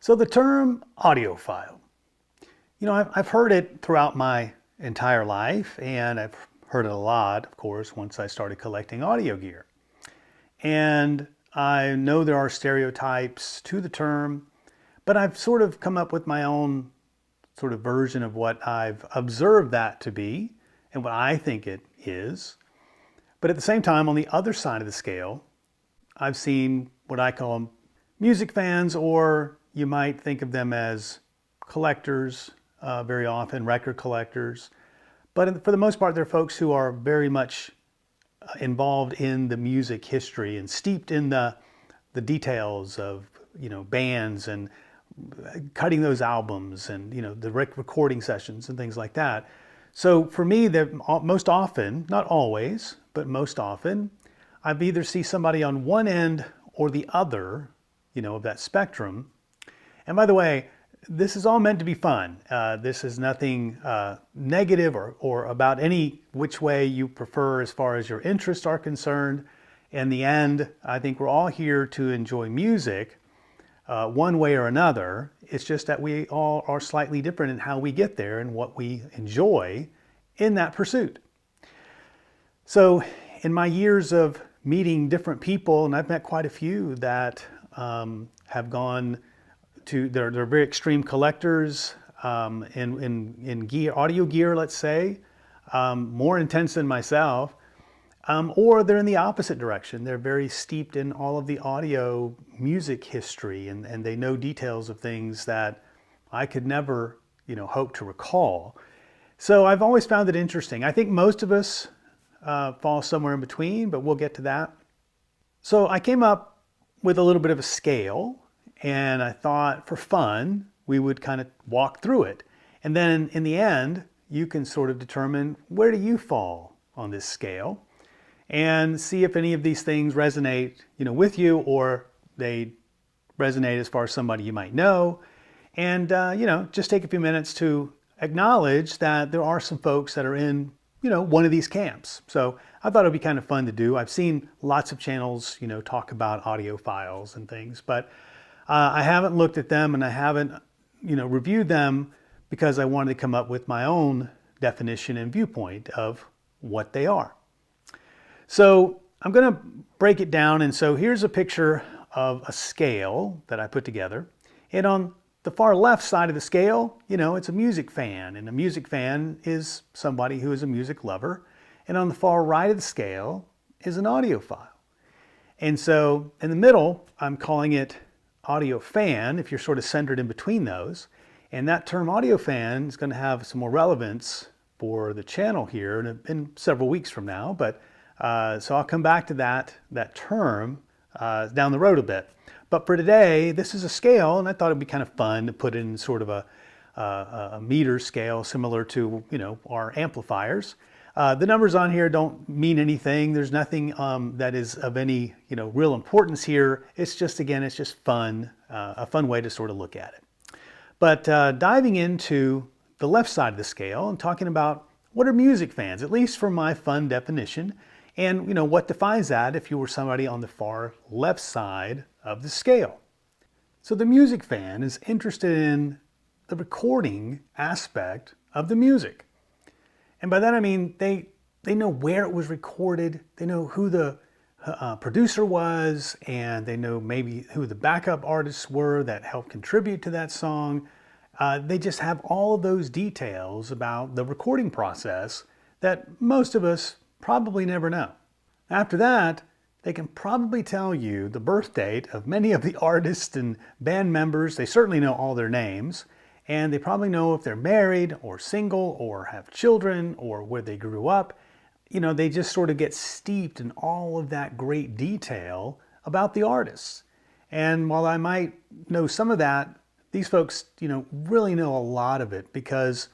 So the term audiophile, I've heard it throughout my entire life, and I've heard it a lot, of course, once I started collecting audio gear. And I know there are stereotypes to the term, but I've sort of come up with my own sort of version of what I've observed that to be and what I think it is. But at the same time, on the other side of the scale, I've seen what I call music fans, or you might think of them as collectors, very often record collectors. But for the most part, they're folks who are very much involved in the music history and steeped in the details of bands and cutting those albums and the recording sessions and things like that. So for me, they're most often, not always, but most often, I've either see somebody on one end or the other, of that spectrum. And by the way, this is all meant to be fun. This is nothing negative or about any which way you prefer as far as your interests are concerned. In the end, I think we're all here to enjoy music one way or another. It's just that we all are slightly different in how we get there and what we enjoy in that pursuit. So in my years of meeting different people, and I've met quite a few that have gone to, they're very extreme collectors in gear, audio gear, let's say, more intense than myself, or they're in the opposite direction. They're very steeped in all of the audio music history, and they know details of things that I could never, hope to recall. So I've always found it interesting. I think most of us fall somewhere in between, but we'll get to that. So I came up with a little bit of a scale, and I thought for fun, we would kind of walk through it. And then in the end, you can sort of determine where do you fall on this scale and see if any of these things resonate, with you, or they resonate as far as somebody you might know. And, just take a few minutes to acknowledge that there are some folks that are in, one of these camps. So I thought it'd be kind of fun to do. I've seen lots of channels, talk about audiophiles and things, but I haven't looked at them, and I haven't, reviewed them because I wanted to come up with my own definition and viewpoint of what they are. So I'm going to break it down. And so here's a picture of a scale that I put together. And on the far left side of the scale, it's a music fan. And a music fan is somebody who is a music lover. And on the far right of the scale is an audiophile. And so in the middle, I'm calling it audio fan, if you're sort of centered in between those. And that term audio fan is going to have some more relevance for the channel here in several weeks from now. But so I'll come back to that term down the road a bit. But for today, this is a scale, and I thought it'd be kind of fun to put in sort of a meter scale similar to our amplifiers. The numbers on here don't mean anything. There's nothing that is of any real importance here. It's just, again, it's just fun, a fun way to sort of look at it. But diving into the left side of the scale and talking about what are music fans, at least for my fun definition, and what defines that if you were somebody on the far left side of the scale. So the music fan is interested in the recording aspect of the music. And by that I mean they know where it was recorded, they know who the producer was, and they know maybe who the backup artists were that helped contribute to that song. They just have all of those details about the recording process that most of us probably never know. After that, they can probably tell you the birth date of many of the artists and band members. They certainly know all their names. And they probably know if they're married or single or have children or where they grew up. They just sort of get steeped in all of that great detail about the artists. And while I might know some of that, these folks, really know a lot of it because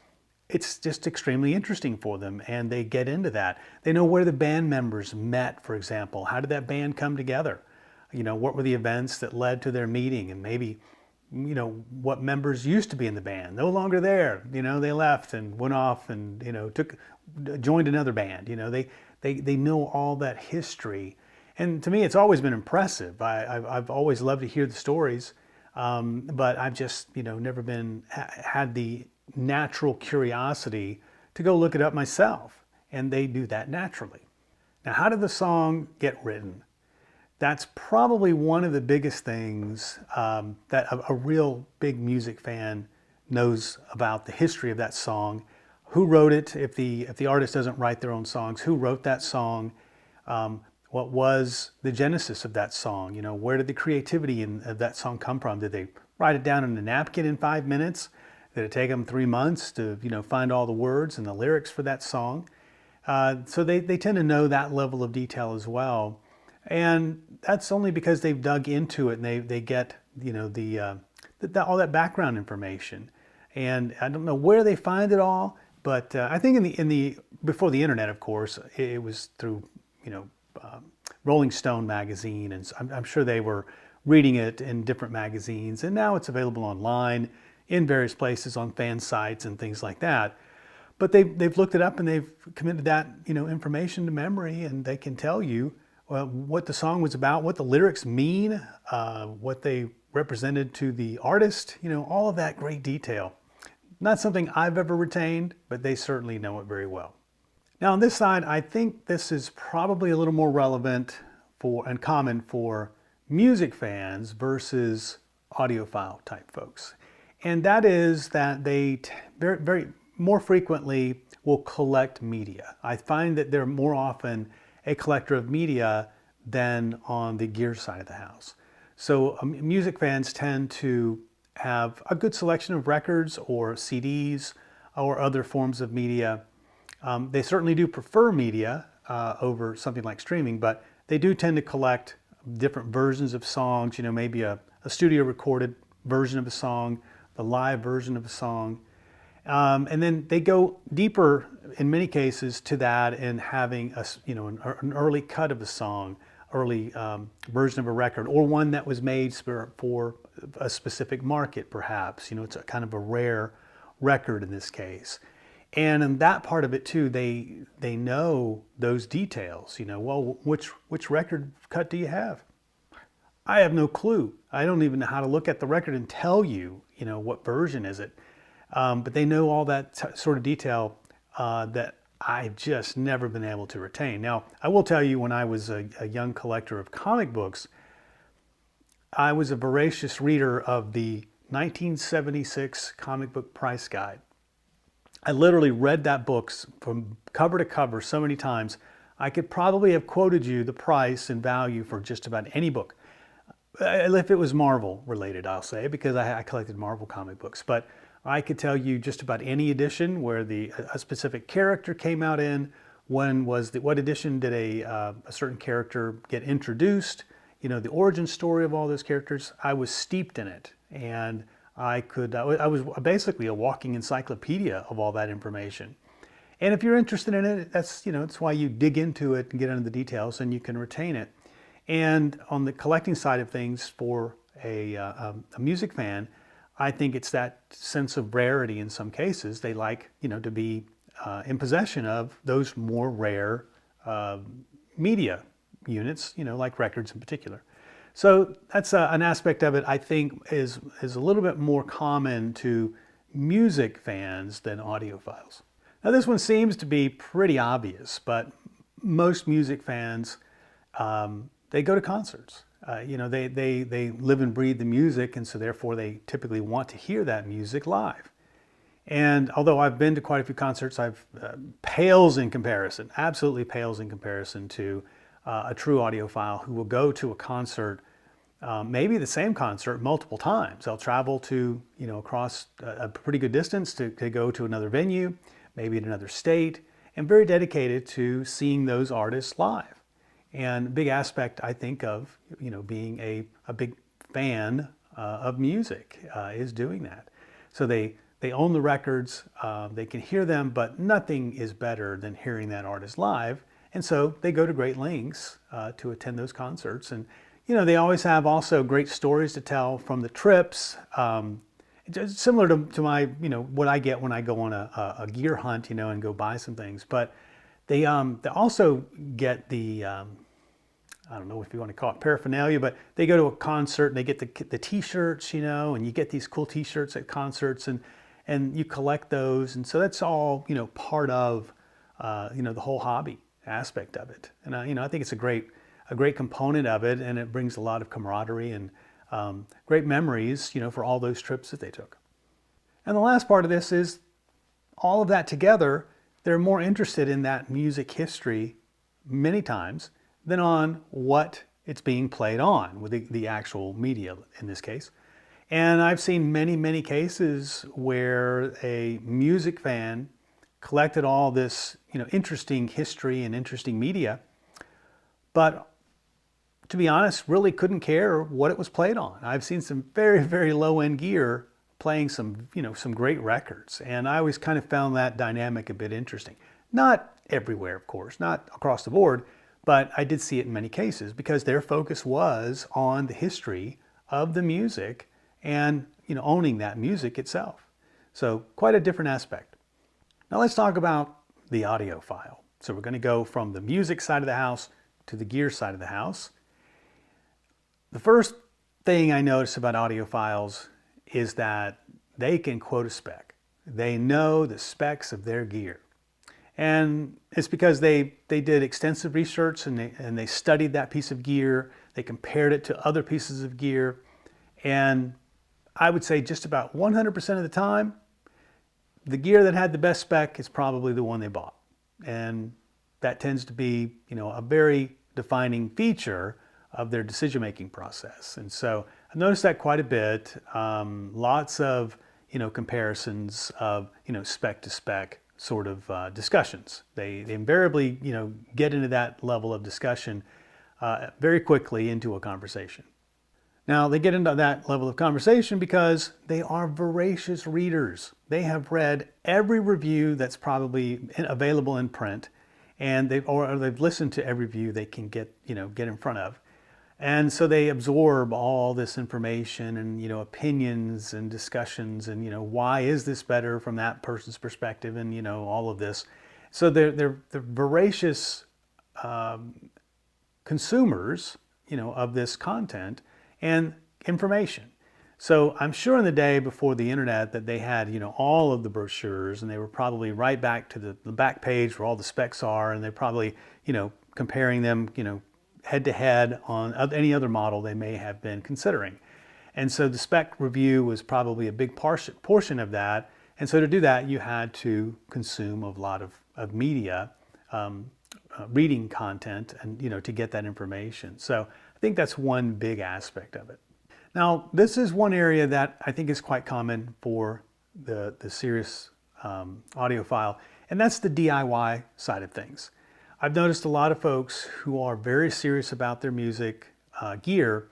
it's just extremely interesting for them, and they get into that. They know where the band members met, for example. How did that band come together? What were the events that led to their meeting, and maybe what members used to be in the band, no longer there. They left and went off and, joined another band. They know all that history. And to me, it's always been impressive. I've always loved to hear the stories But I've just, never been had the natural curiosity to go look it up myself, and they do that naturally. Now, how did the song get written? That's probably one of the biggest things that a real big music fan knows about the history of that song. Who wrote it? If the artist doesn't write their own songs, who wrote that song? What was the genesis of that song? Where did the creativity of that song come from? Did they write it down on a napkin in 5 minutes? Did it take them 3 months to find all the words and the lyrics for that song? So they tend to know that level of detail as well. And that's only because they've dug into it and they get all that background information. And I don't know where they find it all, but I think in the before the internet, of course, it was through Rolling Stone magazine, and I'm sure they were reading it in different magazines. And now it's available online in various places on fan sites and things like that. But they've looked it up and they've committed that information to memory, and they can tell you what the song was about, what the lyrics mean, what they represented to the artist, all of that great detail. Not something I've ever retained, but they certainly know it very well. Now on this side, I think this is probably a little more relevant and common for music fans versus audiophile type folks. And that is that they very, very more frequently will collect media. I find that they're more often a collector of media than on the gear side of the house. So music fans tend to have a good selection of records or CDs or other forms of media. They certainly do prefer media over something like streaming, but they do tend to collect different versions of songs, maybe a studio recorded version of a song, the live version of a song. And then they go deeper in many cases to that and having an early cut of a song, early version of a record, or one that was made for a specific market perhaps. It's a kind of a rare record in this case. And in that part of it too, they know those details. Well, which record cut do you have? I have no clue. I don't even know how to look at the record and tell you, what version is it. But they know all that sort of detail that I've just never been able to retain. Now, I will tell you, when I was a young collector of comic books, I was a voracious reader of the 1976 comic book price guide. I literally read that book from cover to cover so many times, I could probably have quoted you the price and value for just about any book. If it was Marvel related, I'll say, because I collected Marvel comic books. But I could tell you just about any edition where a specific character came out in, what edition did a certain character get introduced, the origin story of all those characters. I was steeped in it, and I was basically a walking encyclopedia of all that information. And if you're interested in it, that's why you dig into it and get into the details, and you can retain it. And on the collecting side of things, for a music fan, I think it's that sense of rarity in some cases. They like, to be in possession of those more rare media units, like records in particular. So that's an aspect of it I think is a little bit more common to music fans than audiophiles. Now this one seems to be pretty obvious, but most music fans, they go to concerts. They live and breathe the music, and so therefore they typically want to hear that music live. And although I've been to quite a few concerts, pales in comparison, absolutely pales in comparison to a true audiophile who will go to a concert, maybe the same concert multiple times. They'll travel to, across a pretty good distance to go to another venue, maybe in another state, and very dedicated to seeing those artists live. And a big aspect, I think, of being a big fan of music is doing that. So they own the records, they can hear them, but nothing is better than hearing that artist live. And so they go to great lengths to attend those concerts. And they always have also great stories to tell from the trips. It's similar to my what I get when I go on a gear hunt, and go buy some things. But they also get the I don't know if you want to call it paraphernalia, but they go to a concert and they get the t-shirts, you know, and you get these cool t-shirts at concerts, and you collect those. And so that's all, you know, part of, you know, the whole hobby aspect of it. And, you know, I think it's a great component of it, and it brings a lot of camaraderie and great memories, you know, for all those trips that they took. And the last part of this is all of that together, they're more interested in that music history many times than on what it's being played on with the actual media in this case. And I've seen many, many cases where a music fan collected all this, you know, interesting history and interesting media, but to be honest, really couldn't care what it was played on. I've seen some very, very low-end gear playing some, you know, some great records. And I always kind of found that dynamic a bit interesting. Not everywhere, of course, not across the board, but I did see it in many cases because their focus was on the history of the music and, you know, owning that music itself. So quite a different aspect. Now let's talk about the audiophile. So we're going to go from the music side of the house to the gear side of the house. The first thing I notice about audiophiles is that they can quote a spec. They know the specs of their gear. And it's because they did extensive research and they studied that piece of gear. They compared it to other pieces of gear. And I would say just about 100% of the time, the gear that had the best spec is probably the one they bought. And that tends to be, you know, a very defining feature of their decision-making process. And so I've noticed that quite a bit. Lots of, you know, comparisons of, you know, spec to spec sort of discussions. They invariably, you know, get into that level of discussion very quickly into a conversation. Now, they get into that level of conversation because they are voracious readers. They have read every review that's probably available in print, and they've listened to every review they can get in front of. And so they absorb all this information and, you know, opinions and discussions and, you know, why is this better from that person's perspective and, you know, all of this. So they're voracious consumers, you know, of this content and information. So I'm sure in the day before the internet that they had, you know, all of the brochures, and they were probably right back to the back page where all the specs are, and they're probably, you know, comparing them, you know, head to head on any other model they may have been considering. And so the spec review was probably a big portion of that. And so to do that, you had to consume a lot of media, reading content, and, you know, to get that information. So I think that's one big aspect of it. Now, this is one area that I think is quite common for the serious audiophile, and that's the DIY side of things. I've noticed a lot of folks who are very serious about their music gear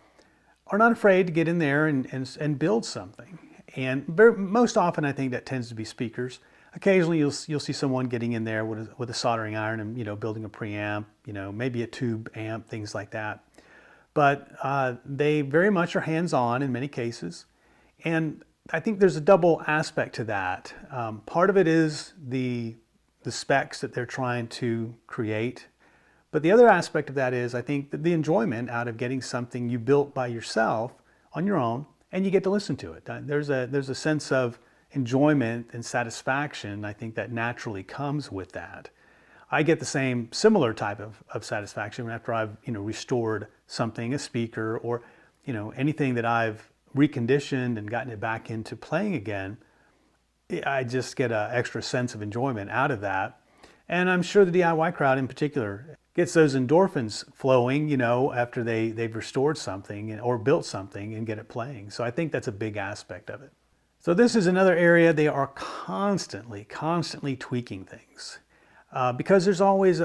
are not afraid to get in there and build something. And most often I think that tends to be speakers. Occasionally you'll see someone getting in there with a soldering iron and, you know, building a preamp, you know, maybe a tube amp, things like that. But they very much are hands-on in many cases. And I think there's a double aspect to that. Part of it is the specs that they're trying to create. But the other aspect of that is, I think, the enjoyment out of getting something you built by yourself on your own, and you get to listen to it. There's a sense of enjoyment and satisfaction, I think, that naturally comes with that. I get the similar type of satisfaction after I've, you know, restored something, a speaker, or, you know, anything that I've reconditioned and gotten it back into playing again. I just get an extra sense of enjoyment out of that. And I'm sure the DIY crowd in particular gets those endorphins flowing, you know, after they've restored something or built something and get it playing. So I think that's a big aspect of it. So this is another area they are constantly tweaking things. Because there's always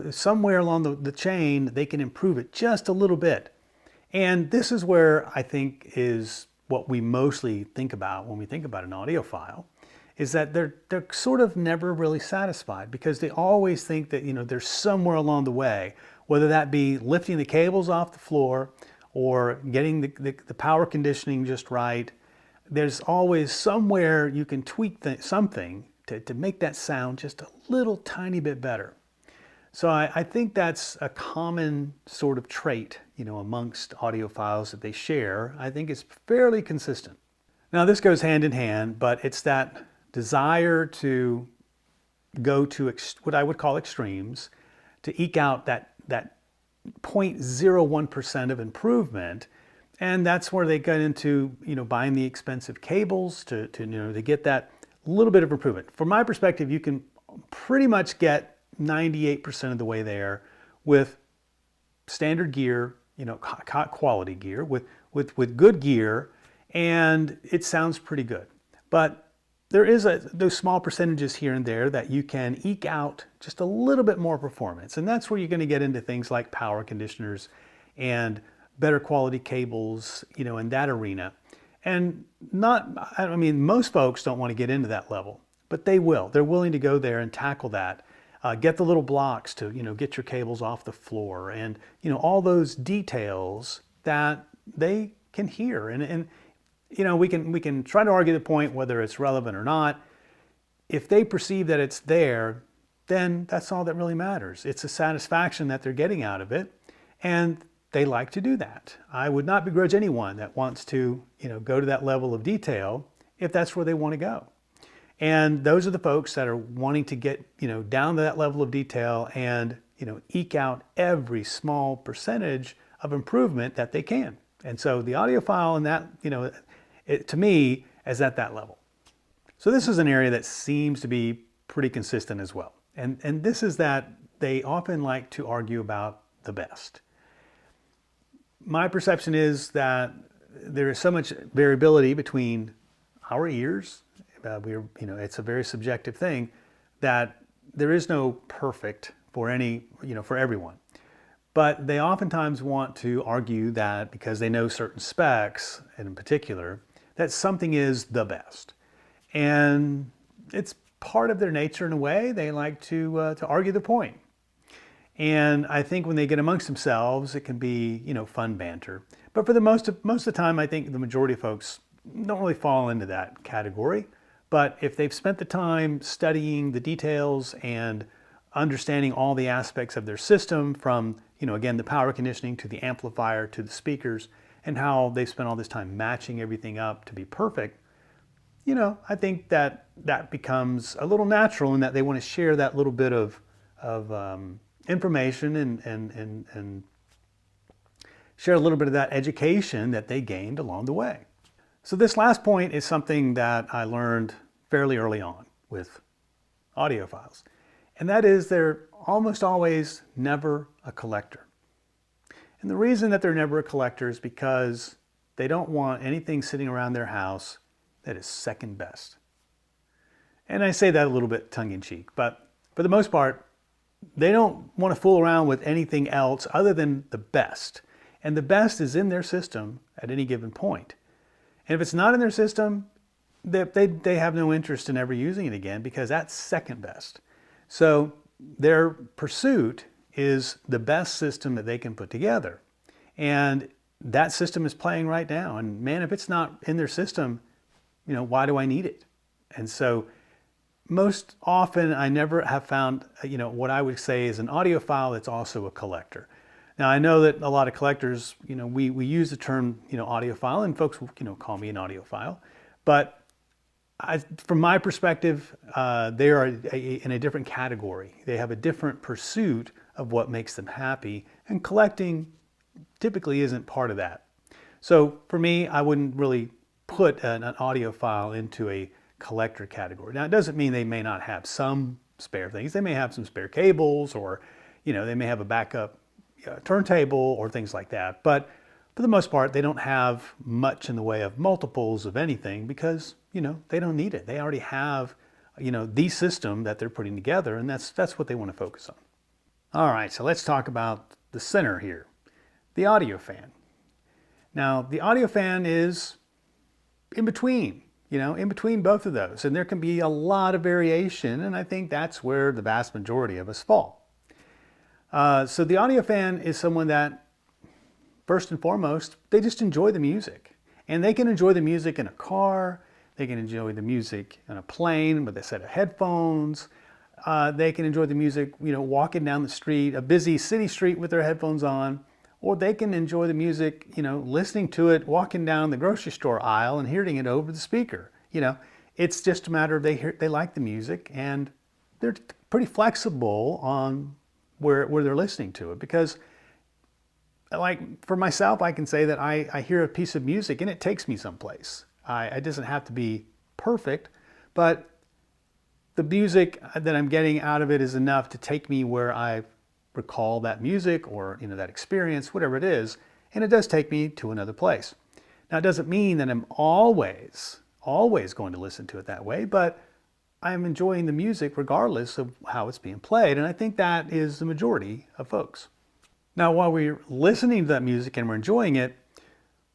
somewhere along the chain they can improve it just a little bit. And this is where I think is what we mostly think about when we think about an audiophile, is that they're sort of never really satisfied because they always think that, you know, there's somewhere along the way, whether that be lifting the cables off the floor or getting the power conditioning just right. There's always somewhere you can tweak something to make that sound just a little tiny bit better. So I think that's a common sort of trait, amongst audiophiles that they share. I think it's fairly consistent. Now this goes hand in hand, but it's that desire to go to what I would call extremes, to eke out that 0.01% of improvement. And that's where they get into, buying the expensive cables to get that little bit of improvement. From my perspective, you can pretty much get 98% of the way there with standard gear, quality gear, with good gear, and it sounds pretty good. But there is those small percentages here and there that you can eke out just a little bit more performance. And that's where you're going to get into things like power conditioners and better quality cables, in that arena. And most folks don't want to get into that level, but they will. They're willing to go there and tackle that. Get the little blocks to, get your cables off the floor, and, all those details that they can hear. And we can try to argue the point whether it's relevant or not. If they perceive that it's there, then that's all that really matters. It's a satisfaction that they're getting out of it, and they like to do that. I would not begrudge anyone that wants to, go to that level of detail if that's where they want to go. And those are the folks that are wanting to get, down to that level of detail and, eke out every small percentage of improvement that they can. And so the audiophile in that, to me, is at that level. So this is an area that seems to be pretty consistent as well. And this is that they often like to argue about the best. My perception is that there is so much variability between our ears. It's a very subjective thing, that there is no perfect for everyone. But they oftentimes want to argue that because they know certain specs, and in particular, that something is the best. And it's part of their nature in a way. They like to argue the point. And I think when they get amongst themselves, it can be, fun banter. But for the most of the time, I think the majority of folks don't really fall into that category. But if they've spent the time studying the details and understanding all the aspects of their system, from, again, the power conditioning to the amplifier to the speakers, and how they spent all this time matching everything up to be perfect, I think that becomes a little natural, in that they want to share that little bit of information and share a little bit of that education that they gained along the way. So this last point is something that I learned fairly early on with audiophiles, and that is they're almost always never a collector. And the reason that they're never a collector is because they don't want anything sitting around their house that is second best. And I say that a little bit tongue-in-cheek, but for the most part, they don't want to fool around with anything else other than the best. And the best is in their system at any given point. And if it's not in their system, they have no interest in ever using it again, because that's second best. So their pursuit is the best system that they can put together. And that system is playing right now. And man, if it's not in their system, why do I need it? And so most often I never have found, what I would say is an audiophile that's also a collector. Now, I know that a lot of collectors, we use the term, audiophile, and folks will, call me an audiophile. But from my perspective, they are in a different category. They have a different pursuit of what makes them happy, and collecting typically isn't part of that. So for me, I wouldn't really put an audiophile into a collector category. Now, it doesn't mean they may not have some spare things. They may have some spare cables, or, they may have a backup turntable or things like that. But for the most part, they don't have much in the way of multiples of anything, because, they don't need it. They already have, the system that they're putting together, and that's what they want to focus on. All right, so let's talk about the center here, the audio fan. Now, the audio fan is in between, in between both of those. And there can be a lot of variation, and I think that's where the vast majority of us fall. So the audio fan is someone that, first and foremost, they just enjoy the music. And they can enjoy the music in a car, they can enjoy the music on a plane with a set of headphones, they can enjoy the music, walking down the street, a busy city street with their headphones on, or they can enjoy the music, listening to it, walking down the grocery store aisle and hearing it over the speaker. It's just a matter of they like the music, and they're pretty flexible on where they're listening to it. Because, like, for myself, I can say that I hear a piece of music and it takes me someplace. It doesn't have to be perfect, but the music that I'm getting out of it is enough to take me where I recall that music, or that experience, whatever it is, and it does take me to another place. Now, it doesn't mean that I'm always going to listen to it that way, but I'm enjoying the music regardless of how it's being played, and I think that is the majority of folks. Now, while we're listening to that music and we're enjoying it,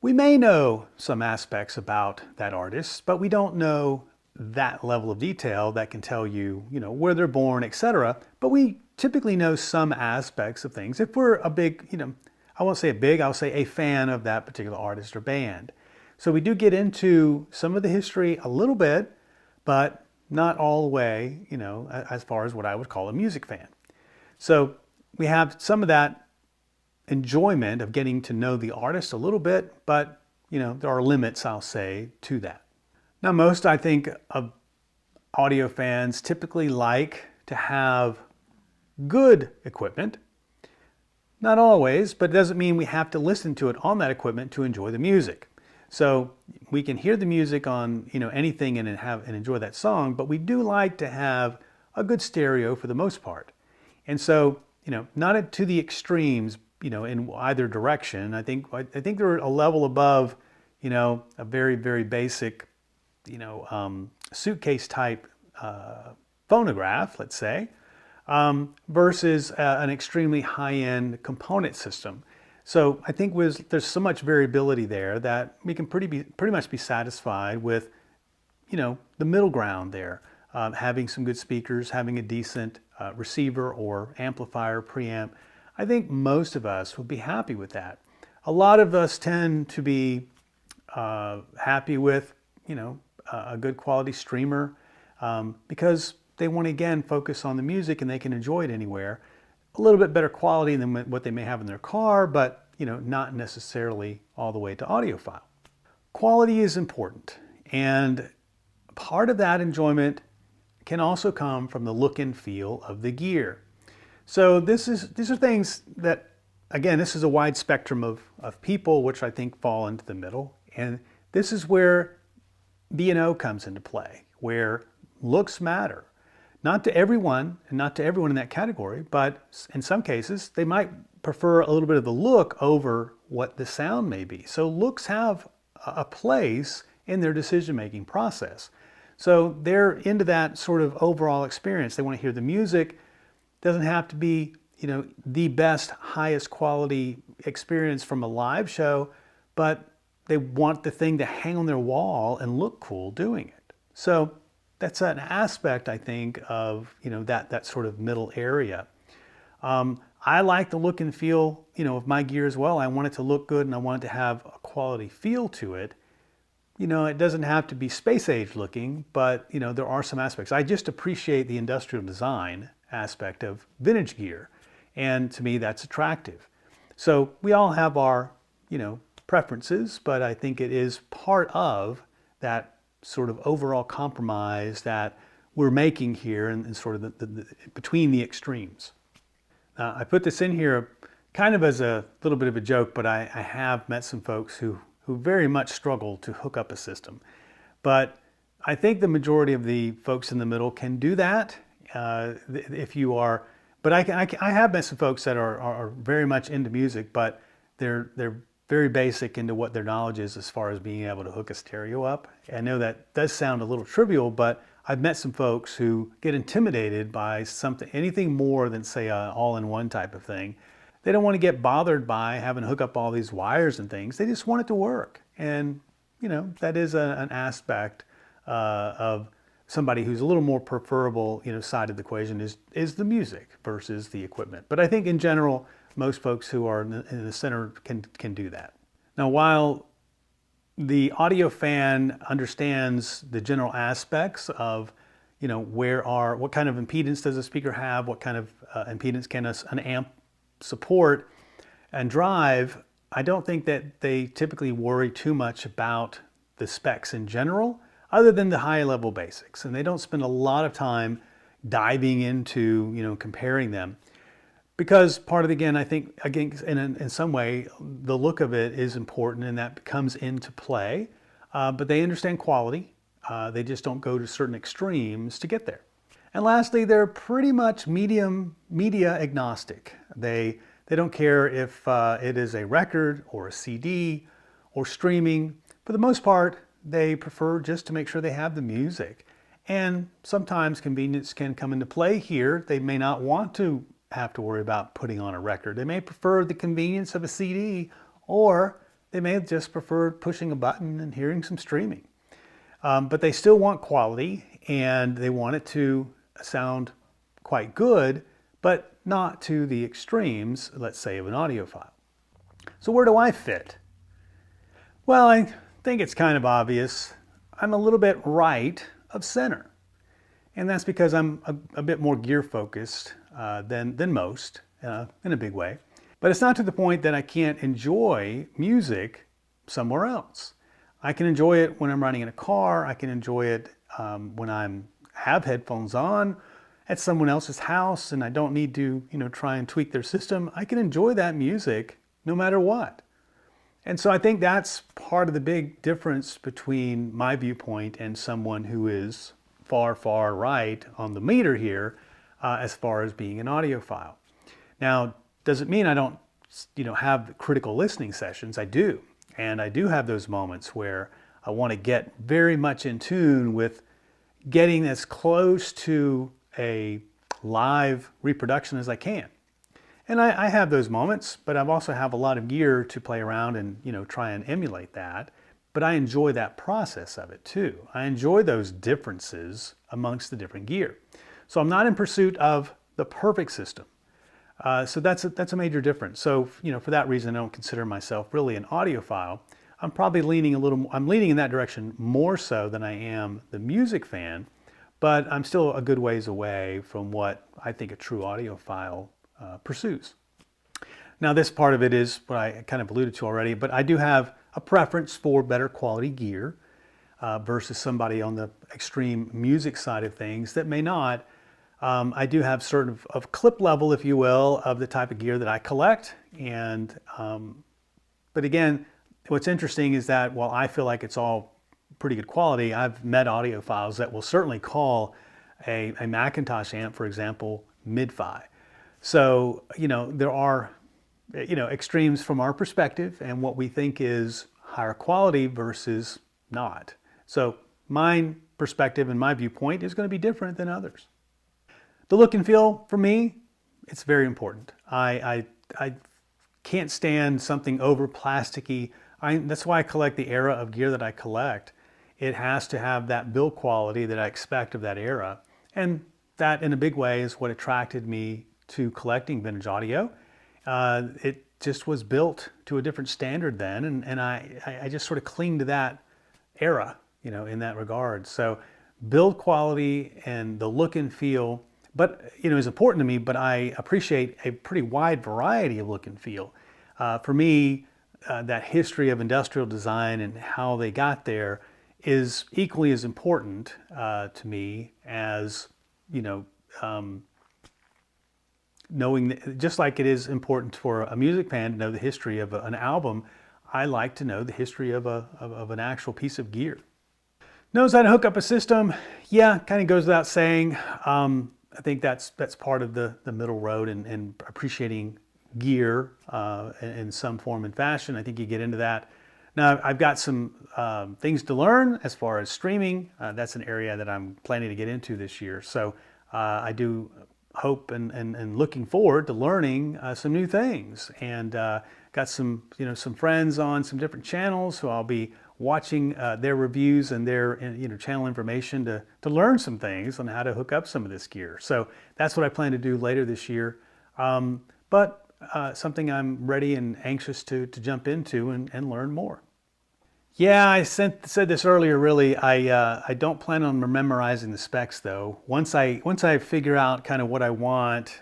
we may know some aspects about that artist, but we don't know that level of detail that can tell you, where they're born, etc. But we typically know some aspects of things. If we're a big, I won't say a big, I'll say a fan of that particular artist or band. So we do get into some of the history a little bit, but not all the way, as far as what I would call a music fan. So we have some of that enjoyment of getting to know the artist a little bit, but, there are limits, I'll say, to that. Now, most, I think, of audio fans typically like to have good equipment. Not always, but it doesn't mean we have to listen to it on that equipment to enjoy the music. So we can hear the music on anything and enjoy that song, but we do like to have a good stereo for the most part. And so, not to the extremes, in either direction. I think they're a level above, a very, very basic, suitcase type phonograph, let's say, versus an extremely high-end component system. So I think there's so much variability there that we can pretty much be satisfied with, the middle ground there, having some good speakers, having a decent receiver or amplifier, preamp. I think most of us would be happy with that. A lot of us tend to be happy with, a good quality streamer, because they want to, again, focus on the music and they can enjoy it anywhere. A little bit better quality than what they may have in their car, but not necessarily all the way to audiophile. Quality is important, and part of that enjoyment can also come from the look and feel of the gear. So these are things that, again, this is a wide spectrum of people, which I think fall into the middle, and this is where B&O comes into play, where looks matter. Not to everyone, and not to everyone in that category, but in some cases, they might prefer a little bit of the look over what the sound may be. So looks have a place in their decision-making process. So they're into that sort of overall experience. They want to hear the music. It doesn't have to be, the best, highest quality experience from a live show, but they want the thing to hang on their wall and look cool doing it. So that's an aspect, I think, of that sort of middle area. I like the look and feel of my gear as well. I want it to look good and I want it to have a quality feel to it. It doesn't have to be space age looking, but there are some aspects. I just appreciate the industrial design aspect of vintage gear, and to me that's attractive. So we all have our preferences, but I think it is part of that sort of overall compromise that we're making here, and sort of the between the extremes. I put this in here kind of as a little bit of a joke, but I have met some folks who very much struggle to hook up a system. But I think the majority of the folks in the middle can do that. If you are, but I have met some folks that are very much into music, but they're very basic into what their knowledge is as far as being able to hook a stereo up. I know that does sound a little trivial, but I've met some folks who get intimidated by anything more than, say, an all-in-one type of thing. They don't want to get bothered by having to hook up all these wires and things. They just want it to work. And, that is an aspect of somebody who's a little more preferable, side of the equation is the music versus the equipment. But I think in general, most folks who are in the center can do that. Now, while the audio fan understands the general aspects of, what kind of impedance does a speaker have? What kind of impedance can an amp support and drive? I don't think that they typically worry too much about the specs in general, other than the high level basics. And they don't spend a lot of time diving into, comparing them. Because part of it, again, I think, again, in some way, the look of it is important and that comes into play. But they understand quality. They just don't go to certain extremes to get there. And lastly, they're pretty much media agnostic. They don't care if it is a record or a CD or streaming. For the most part, they prefer just to make sure they have the music. And sometimes convenience can come into play here. They may not want to have to worry about putting on a record. They may prefer the convenience of a CD, or they may just prefer pushing a button and hearing some streaming. But they still want quality, and they want it to sound quite good, but not to the extremes, let's say, of an audiophile. So where do I fit? Well, I think it's kind of obvious. I'm a little bit right of center. And that's because I'm a bit more gear focused than most in a big way. But it's not to the point that I can't enjoy music somewhere else. I can enjoy it when I'm riding in a car. I can enjoy it when I have headphones on at someone else's house and I don't need to try and tweak their system. I can enjoy that music no matter what. And so I think that's part of the big difference between my viewpoint and someone who is far, far right on the meter here as far as being an audiophile. Now, does it mean I don't have critical listening sessions? I do. And I do have those moments where I want to get very much in tune with getting as close to a live reproduction as I can. And I have those moments, but I also have a lot of gear to play around and try and emulate that. But I enjoy that process of it too. I enjoy those differences amongst the different gear. So I'm not in pursuit of the perfect system. So that's a major difference. So for that reason, I don't consider myself really an audiophile. I'm probably leaning in that direction more so than I am the music fan, but I'm still a good ways away from what I think a true audiophile pursues. Now, this part of it is what I kind of alluded to already, but I do have a preference for better quality gear versus somebody on the extreme music side of things that may not. I do have sort of clip level, if you will, of the type of gear that I collect. And but again, what's interesting is that while I feel like it's all pretty good quality, I've met audiophiles that will certainly call a Macintosh amp, for example, mid-fi. So there are extremes from our perspective and what we think is higher quality versus not. So my perspective and my viewpoint is going to be different than others. The look and feel, for me, it's very important. I can't stand something over plasticky. That's why I collect the era of gear that I collect. It has to have that build quality that I expect of that era. And that, in a big way, is what attracted me to collecting vintage audio. It just was built to a different standard then, and I just sort of cling to that era, in that regard. So build quality and the look and feel, but is important to me, but I appreciate a pretty wide variety of look and feel. For me, that history of industrial design and how they got there is equally as important to me as, knowing that, just like it is important for a music fan to know the history of an album, I like to know the history of an actual piece of gear. Knows how to hook up a system? Yeah, kind of goes without saying. I think that's part of the middle road and appreciating gear in some form and fashion. I think you get into that. Now, I've got some things to learn as far as streaming. That's an area that I'm planning to get into this year. So I do hope and looking forward to learning some new things, and got some friends on some different channels who I'll be watching their reviews and their channel information to learn some things on how to hook up some of this gear. So that's what I plan to do later this year, but something I'm ready and anxious to jump into and learn more. Yeah, said this earlier. Really, I don't plan on memorizing the specs though. Once I figure out kind of what I want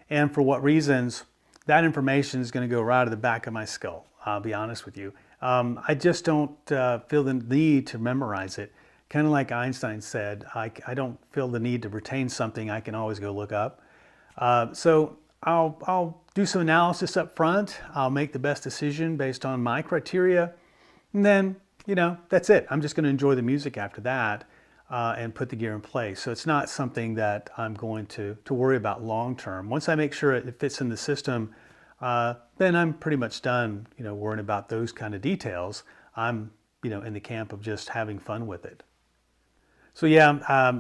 and for what reasons, that information is going to go right to the back of my skull. I'll be honest with you. I just don't feel the need to memorize it. Kind of like Einstein said, I don't feel the need to retain something I can always go look up. So I'll do some analysis up front. I'll make the best decision based on my criteria. And then, that's it. I'm just going to enjoy the music after that and put the gear in place. So it's not something that I'm going to worry about long term. Once I make sure it fits in the system, then I'm pretty much done, worrying about those kind of details. I'm, in the camp of just having fun with it. So yeah,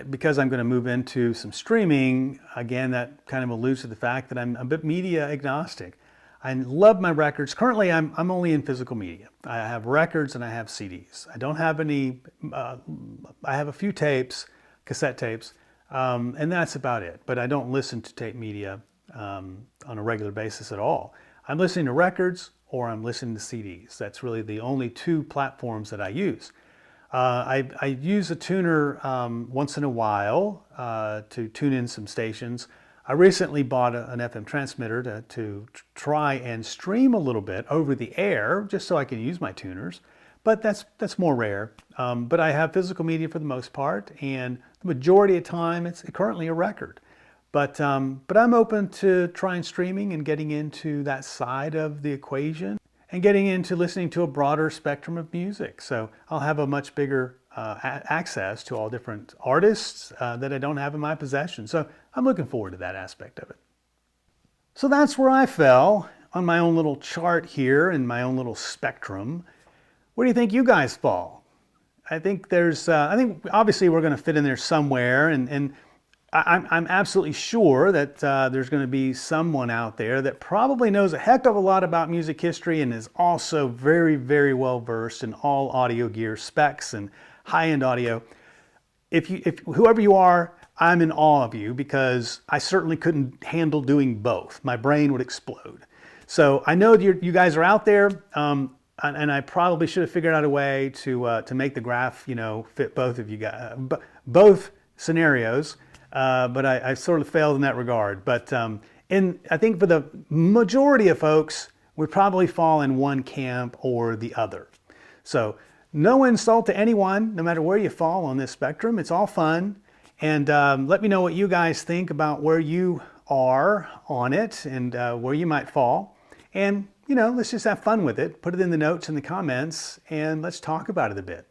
because I'm going to move into some streaming, again, that kind of alludes to the fact that I'm a bit media agnostic. I love my records. Currently, I'm only in physical media. I have records and I have CDs. I don't have any, I have a few tapes, cassette tapes, and that's about it. But I don't listen to tape media on a regular basis at all. I'm listening to records or I'm listening to CDs. That's really the only two platforms that I use. I use a tuner once in a while to tune in some stations. I recently bought an FM transmitter to try and stream a little bit over the air, just so I can use my tuners, but that's more rare. But I have physical media for the most part, and the majority of time it's currently a record. But I'm open to trying streaming and getting into that side of the equation and getting into listening to a broader spectrum of music. So I'll have a much bigger access to all different artists that I don't have in my possession. So I'm looking forward to that aspect of it. So that's where I fell on my own little chart here in my own little spectrum. Where do you think you guys fall? I think I think obviously we're going to fit in there somewhere, and I'm absolutely sure that there's going to be someone out there that probably knows a heck of a lot about music history and is also very, very well versed in all audio gear specs and high-end audio. If whoever you are, I'm in awe of you because I certainly couldn't handle doing both. My brain would explode. So I know you guys are out there, and I probably should have figured out a way to make the graph, fit both of you guys, both scenarios. But I sort of failed in that regard. But I think for the majority of folks, we probably fall in one camp or the other. So no insult to anyone, no matter where you fall on this spectrum. It's all fun. And let me know what you guys think about where you are on it and where you might fall. And, let's just have fun with it. Put it in the notes in the comments and let's talk about it a bit.